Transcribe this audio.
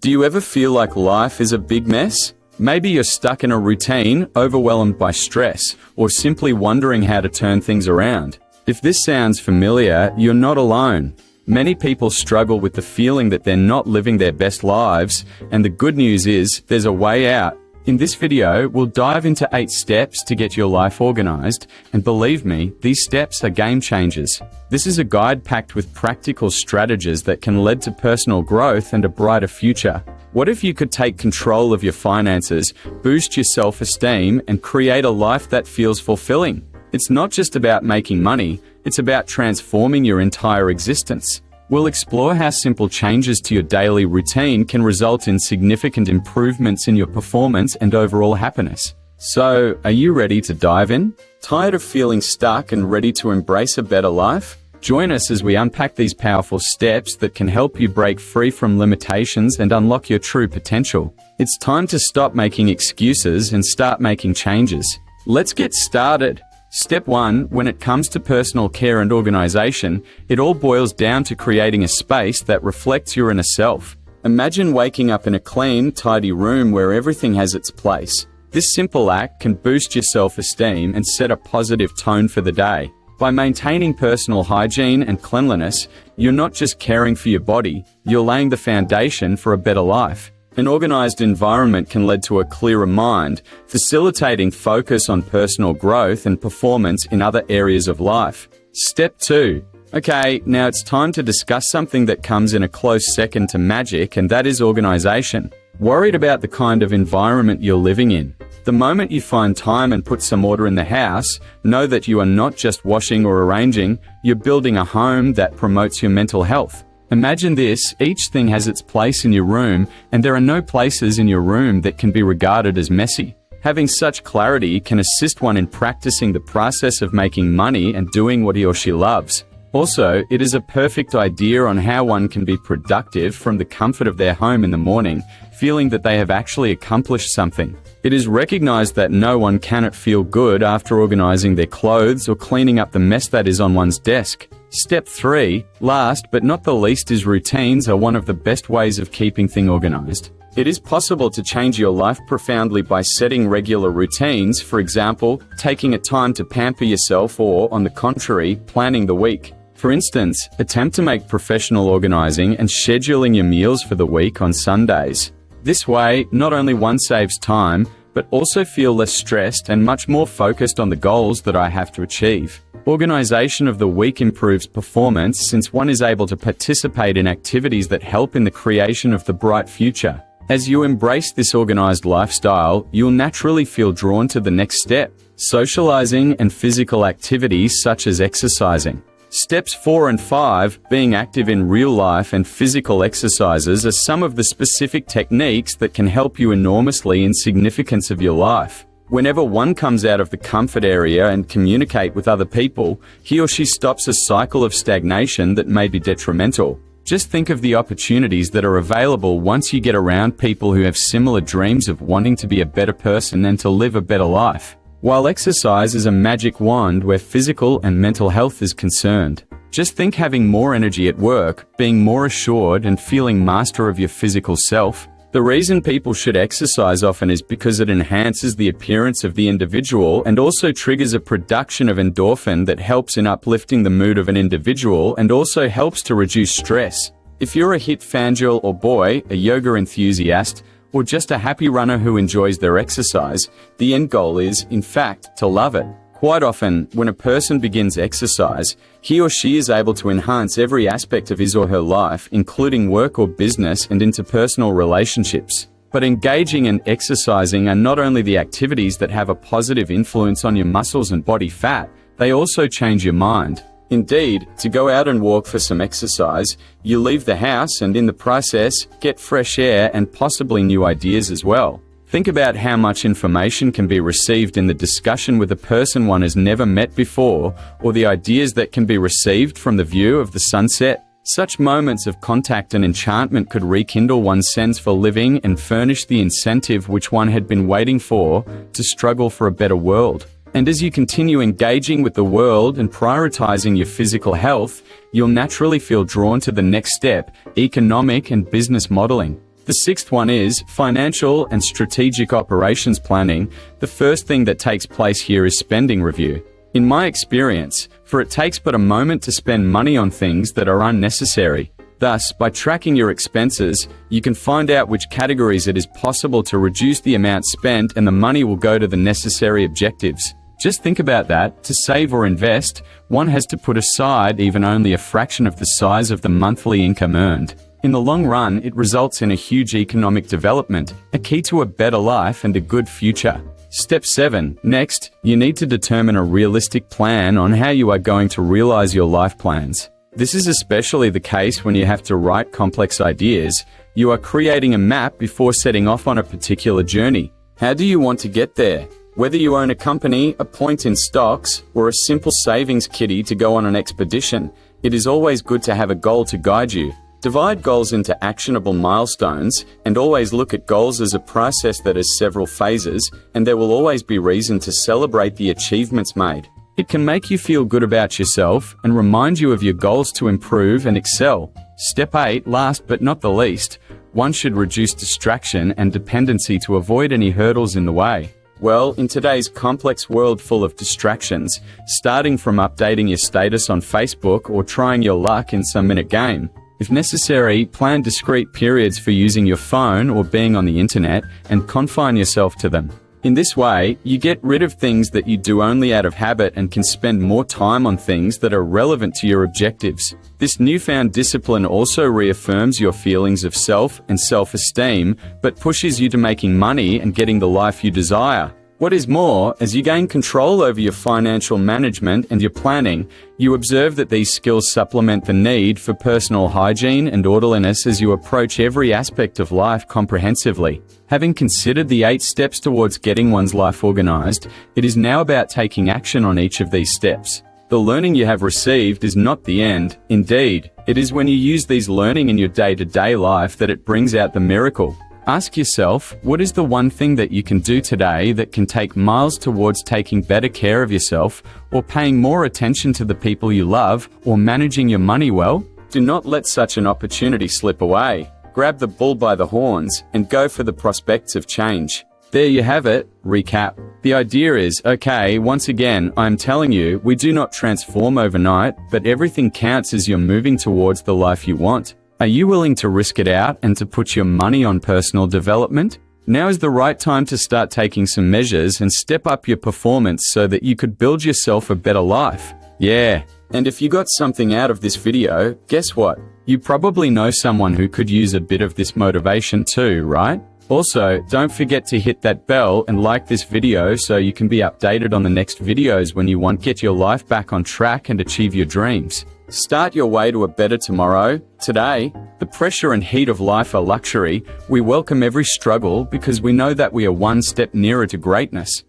Do you ever feel like life is a big mess? Maybe you're stuck in a routine, overwhelmed by stress, or simply wondering how to turn things around. If this sounds familiar, you're not alone. Many people struggle with the feeling that they're not living their best lives, and the good news is there's a way out. In this video, we'll dive into 8 steps to get your life organized, and believe me, these steps are game changers. This is a guide packed with practical strategies that can lead to personal growth and a brighter future. What if you could take control of your finances, boost your self-esteem, and create a life that feels fulfilling? It's not just about making money, it's about transforming your entire existence. We'll explore how simple changes to your daily routine can result in significant improvements in your performance and overall happiness. So, are you ready to dive in? Tired of feeling stuck and ready to embrace a better life? Join us as we unpack these powerful steps that can help you break free from limitations and unlock your true potential. It's time to stop making excuses and start making changes. Let's get started. Step 1, when it comes to personal care and organization, it all boils down to creating a space that reflects your inner self. Imagine waking up in a clean, tidy room where everything has its place. This simple act can boost your self-esteem and set a positive tone for the day. By maintaining personal hygiene and cleanliness, you're not just caring for your body, you're laying the foundation for a better life. An organized environment can lead to a clearer mind, facilitating focus on personal growth and performance in other areas of life. Step 2. Okay, now it's time to discuss something that comes in a close second to magic, and that is organization. Worried about the kind of environment you're living in? The moment you find time and put some order in the house, know that you are not just washing or arranging, you're building a home that promotes your mental health. Imagine this, each thing has its place in your room, and there are no places in your room that can be regarded as messy. Having such clarity can assist one in practicing the process of making money and doing what he or she loves. Also, it is a perfect idea on how one can be productive from the comfort of their home in the morning, feeling that they have actually accomplished something. It is recognized that no one cannot feel good after organizing their clothes or cleaning up the mess that is on one's desk. Step 3, last but not the least, is routines are one of the best ways of keeping things organized. It is possible to change your life profoundly by setting regular routines, for example, taking a time to pamper yourself or, on the contrary, planning the week. For instance, attempt to make professional organizing and scheduling your meals for the week on Sundays. This way, not only one saves time, but also feel less stressed and much more focused on the goals that I have to achieve. Organization of the week improves performance since one is able to participate in activities that help in the creation of the bright future. As you embrace this organized lifestyle, you'll naturally feel drawn to the next step, socializing and physical activities such as exercising. Steps 4 and 5, being active in real life and physical exercises, are some of the specific techniques that can help you enormously in significance of your life. Whenever one comes out of the comfort area and communicate with other people, he or she stops a cycle of stagnation that may be detrimental. Just think of the opportunities that are available once you get around people who have similar dreams of wanting to be a better person and to live a better life. While exercise is a magic wand where physical and mental health is concerned, just think having more energy at work, being more assured, and feeling master of your physical self. The reason people should exercise often is because it enhances the appearance of the individual and also triggers a production of endorphin that helps in uplifting the mood of an individual and also helps to reduce stress. If you're a HIIT fangirl or boy, a yoga enthusiast, or just a happy runner who enjoys their exercise, the end goal is, in fact, to love it. Quite often, when a person begins exercise, he or she is able to enhance every aspect of his or her life, including work or business and interpersonal relationships. But engaging and exercising are not only the activities that have a positive influence on your muscles and body fat, they also change your mind. Indeed, to go out and walk for some exercise, you leave the house and in the process, get fresh air and possibly new ideas as well. Think about how much information can be received in the discussion with a person one has never met before, or the ideas that can be received from the view of the sunset. Such moments of contact and enchantment could rekindle one's sense for living and furnish the incentive which one had been waiting for to struggle for a better world. And as you continue engaging with the world and prioritizing your physical health, you'll naturally feel drawn to the next step, economic and business modeling. The sixth one is financial and strategic operations planning. The first thing that takes place here is spending review. In my experience, for it takes but a moment to spend money on things that are unnecessary. Thus, by tracking your expenses, you can find out which categories it is possible to reduce the amount spent, and the money will go to the necessary objectives. Just think about that. To save or invest, one has to put aside even only a fraction of the size of the monthly income earned. In the long run, it results in a huge economic development, a key to a better life and a good future. Step 7. Next, you need to determine a realistic plan on how you are going to realize your life plans. This is especially the case when you have to write complex ideas. You are creating a map before setting off on a particular journey. How do you want to get there? Whether you own a company, a point in stocks, or a simple savings kitty to go on an expedition, it is always good to have a goal to guide you. Divide goals into actionable milestones, and always look at goals as a process that has several phases, and there will always be reason to celebrate the achievements made. It can make you feel good about yourself and remind you of your goals to improve and excel. Step 8, last but not the least, one should reduce distraction and dependency to avoid any hurdles in the way. Well, in today's complex world full of distractions, starting from updating your status on Facebook or trying your luck in some minute game, if necessary, plan discrete periods for using your phone or being on the internet and confine yourself to them. In this way, you get rid of things that you do only out of habit and can spend more time on things that are relevant to your objectives. This newfound discipline also reaffirms your feelings of self and self-esteem, but pushes you to making money and getting the life you desire. What is more, as you gain control over your financial management and your planning, you observe that these skills supplement the need for personal hygiene and orderliness as you approach every aspect of life comprehensively. Having considered the 8 steps towards getting one's life organized, it is now about taking action on each of these steps. The learning you have received is not the end. Indeed, it is when you use these learning in your day-to-day life that it brings out the miracle. Ask yourself, what is the one thing that you can do today that can take miles towards taking better care of yourself, or paying more attention to the people you love, or managing your money well? Do not let such an opportunity slip away. Grab the bull by the horns and go for the prospects of change. There you have it. Recap. The idea is, okay, once again, I'm telling you, we do not transform overnight, but everything counts as you're moving towards the life you want. Are you willing to risk it out and to put your money on personal development? Now is the right time to start taking some measures and step up your performance so that you could build yourself a better life. Yeah. And if you got something out of this video, guess what? You probably know someone who could use a bit of this motivation too, right? Also, don't forget to hit that bell and like this video so you can be updated on the next videos when you want to get your life back on track and achieve your dreams. Start your way to a better tomorrow. Today, the pressure and heat of life are luxury. We welcome every struggle because we know that we are one step nearer to greatness.